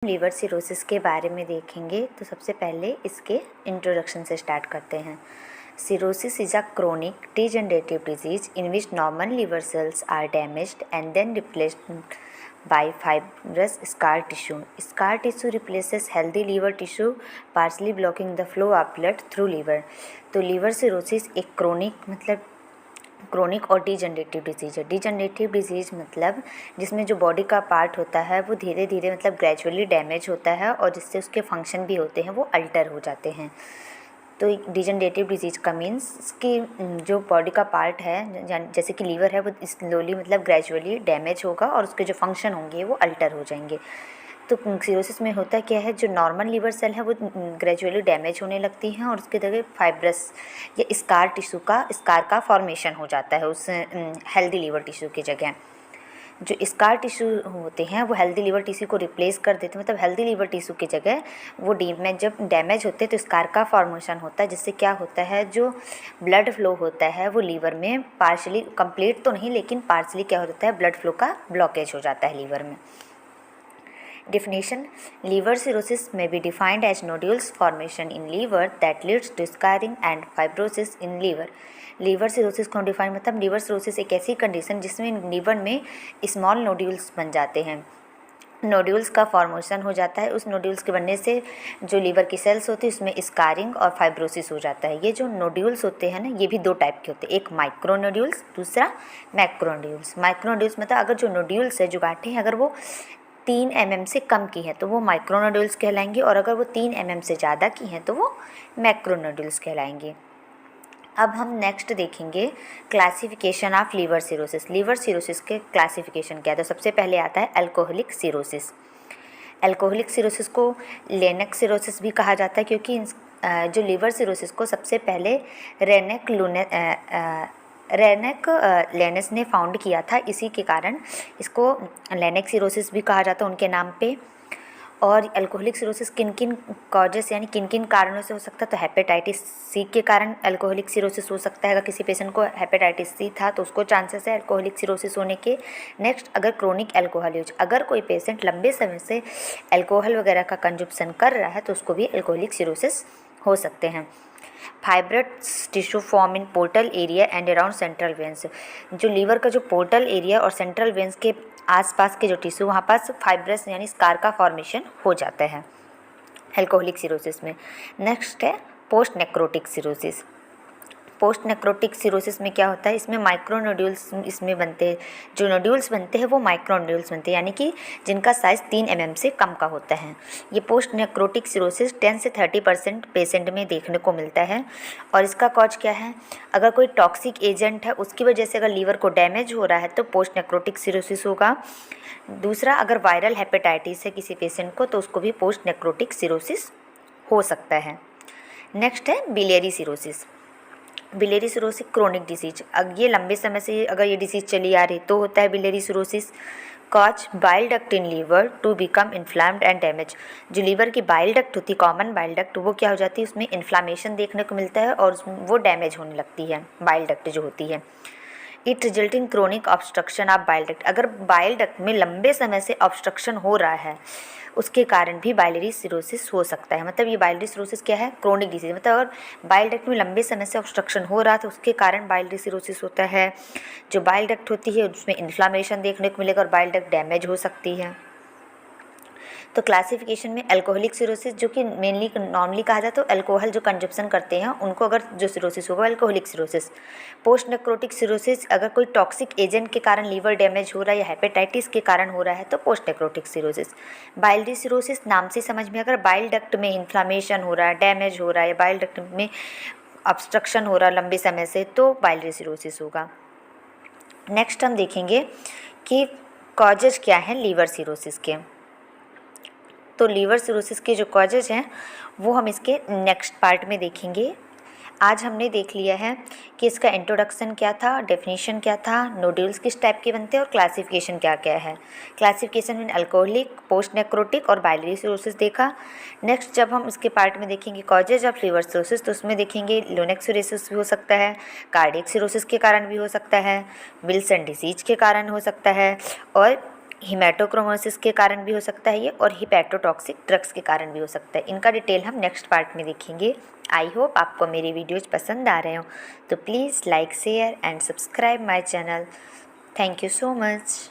Liver cirrhosis के बारे में देखेंगे तो सबसे पहले इसके इंट्रोडक्शन से स्टार्ट करते हैं। Cirrhosis is a chronic degenerative disease in which normal liver cells are damaged and then replaced by fibrous scar tissue. Scar tissue replaces healthy liver tissue, partially blocking the flow of blood through liver. तो liver cirrhosis एक chronic और degenerative disease है। Degenerative disease मतलब जिसमें जो body का part होता है वो धीरे धीरे मतलब ग्रेजुअली डैमेज होता है और जिससे उसके फंक्शन भी होते हैं वो अल्टर हो जाते हैं। तो डिजनरेटिव डिजीज़ का मीन्स कि जो बॉडी का पार्ट है जैसे कि लीवर है वो स्लोली मतलब ग्रेजुअली डैमेज होगा और उसके जो फंक्शन होंगे वो अल्टर हो जाएंगे। तो सिरोसिस में होता क्या है, जो नॉर्मल लीवर सेल है वो ग्रेजुअली डैमेज होने लगती हैं और उसके जगह फाइब्रस या स्कार का फॉर्मेशन हो जाता है उस हेल्दी लीवर टिश्यू की जगह। जो स्कार टिश्यू होते हैं वो हेल्दी लीवर टिश्यू को रिप्लेस कर देते हैं, मतलब हेल्दी लीवर टिश्यू की जगह वो जब डैमेज होते हैं तो स्कार का फॉर्मेशन होता है, जिससे क्या होता है जो ब्लड फ्लो होता है वो लीवर में पार्शली, कंप्लीट तो नहीं लेकिन पार्शली क्या होता है, ब्लड फ्लो का ब्लॉकेज हो जाता है लीवर में। Definition: Liver cirrhosis may be defined as nodules formation in liver that leads to scarring and fibrosis in liver. Liver cirrhosis को डिफाइन मतलब लीवर सिरोसिस एक ऐसी कंडीशन जिसमें लीवर में स्मॉल नोड्यूल्स बन जाते हैं, नोड्यूल्स का फॉर्मेशन हो जाता है। उस नोड्यूल्स के बनने से जो लीवर की सेल्स होती है उसमें स्कारिंग और फाइब्रोसिस हो जाता है। ये जो नोड्यूल्स होते हैं ना, ये भी दो टाइप के होते हैं, एक माइक्रो नोड्यूल्स, दूसरा मैक्रो नोड्यूल्स। माइक्रो नोड्यूल्स मतलब अगर जो नोड्यूल्स है, जो गांठें हैं, अगर वो 3 mm से कम की है तो वो माइक्रो नोड्यूल्स कहलाएंगे और अगर वो 3 mm से ज़्यादा की हैं तो वो मैक्रो नोड्यूल्स कहलाएंगे। अब हम नेक्स्ट देखेंगे classification of liver cirrhosis. Liver cirrhosis के क्लासिफिकेशन क्या है, तो सबसे पहले आता है अल्कोहलिक सिरोसिस। अल्कोहलिक सिरोसिस को लेनेक सिरोसिस भी कहा जाता है क्योंकि जो लीवर सिरोसिस को सबसे पहले रेनेक लेनेस ने फाउंड किया था, इसी के कारण इसको लेनेक सिरोसिस भी कहा जाता है उनके नाम पे। और अल्कोहलिक सिरोसिस किन किन कॉजेस यानी किन किन कारणों से हो सकता है, तो हेपेटाइटिस सी के कारण अल्कोहलिक सिरोसिस हो सकता है। अगर किसी पेशेंट को हेपेटाइटिस सी था तो उसको चांसेस है अल्कोहलिक सिरोसिस होने के। नेक्स्ट, अगर क्रोनिक अल्कोहल यूज, अगर कोई पेशेंट लंबे समय से अल्कोहल वगैरह का कंजप्शन कर रहा है तो उसको भी अल्कोहलिक सिरोसिस हो सकते हैं। Fibrous tissue form in portal area and around central veins. जो लीवर का जो पोर्टल एरिया और सेंट्रल वेन्स के आसपास के जो टिश्यू, वहाँ पास फाइब्रस यानी स्कार का फॉर्मेशन हो जाता है अल्कोहलिक सिरोसिस में। नेक्स्ट है post necrotic cirrhosis. Post necrotic cirrhosis में क्या होता है, इसमें माइक्रो नोड्यूल्स इसमें बनते हैं, जो नोड्यूल्स बनते हैं वो माइक्रो नोड्यूल्स बनते हैं यानी कि जिनका साइज़ 3 mm से कम का होता है। ये पोस्ट नेक्रोटिक सिरोसिस 10 से 30% पेशेंट में देखने को मिलता है। और इसका कॉज क्या है, अगर कोई टॉक्सिक एजेंट है उसकी वजह से अगर लीवर को डैमेज हो रहा है तो पोस्ट नेक्रोटिक सिरोसिस होगा। दूसरा, अगर वायरल हेपेटाइटिस है किसी पेशेंट को तो उसको भी पोस्ट नेक्रोटिक सिरोसिस हो सकता है। नेक्स्ट है biliary cirrhosis. Biliary cirrhosis chronic disease, अब ये लंबे समय से अगर ये डिजीज़ चली आ रही तो होता है biliary cirrhosis. Cause bile duct in liver to become inflamed and damage. जो लीवर की बाइल डक्ट होती है, कॉमन बाइल डक्ट, वो क्या हो जाती है, उसमें इन्फ्लामेशन देखने को मिलता है और वो डैमेज होने लगती है बाइल डक्ट जो होती है। It result in chronic obstruction of bile duct. अगर बाइल डक्ट में लंबे समय से ऑब्स्ट्रक्शन हो रहा है उसके कारण भी बाइलरी सिरोसिस हो सकता है। मतलब ये बाइलरी सिरोसिस क्या है, क्रोनिक डिजीज, मतलब अगर बाइल डक्ट में लंबे समय से ऑब्स्ट्रक्शन हो रहा था उसके कारण बाइलरी सिरोसिस होता है। जो बाइल डक्ट होती है उसमें इन्फ्लामेशन देखने को मिलेगा और बाइल डक्ट डैमेज हो सकती है। तो क्लासिफिकेशन में अल्कोहलिक सिरोसिस, जो कि मेनली नॉर्मली कहा जाता है तो अल्कोहल जो कंजप्शन करते हैं उनको अगर जो सिरोसिस होगा alcoholic cirrhosis. Post necrotic cirrhosis, अगर कोई टॉक्सिक एजेंट के कारण लीवर डैमेज हो रहा है या हेपेटाइटिस के कारण हो रहा है तो post necrotic cirrhosis. Biliary cirrhosis, नाम से समझ में, अगर बाइल डक्ट में इन्फ्लामेशन हो रहा है, डैमेज हो रहा है, बाइल डक्ट में ऑब्स्ट्रक्शन हो रहा है लंबे समय से तो बाइलरी सिरोसिस होगा। नेक्स्ट हम देखेंगे कि कॉजेज क्या हैं लीवर सिरोसिस के। तो लीवर सिरोसिस के जो कॉजेज हैं वो हम इसके नेक्स्ट पार्ट में देखेंगे। आज हमने देख लिया है कि इसका इंट्रोडक्शन क्या था, डेफिनेशन क्या था, नोड्यूल्स किस टाइप के बनते हैं और क्लासिफिकेशन क्या क्या है। क्लासिफिकेशन में अल्कोहलिक, पोस्ट नेक्रोटिक और बाइलरी सिरोसिस देखा। नेक्स्ट जब हम इसके पार्ट में देखेंगे कॉजेज ऑफ लीवर सिरोसिस तो उसमें देखेंगे लोनेक सिरोसिस भी हो सकता है, कार्डियक सिरोसिस के कारण भी हो सकता है, विल्सन डिजीज के कारण हो सकता है और हिमेटोक्रोमोसिस के कारण भी हो सकता है ये, और हिपैटोटॉक्सिक ड्रग्स के कारण भी हो सकता है। इनका डिटेल हम नेक्स्ट पार्ट में देखेंगे। आई होप आपको मेरी वीडियोज़ पसंद आ रहे हो, तो please like share and subscribe my channel. Thank you so much.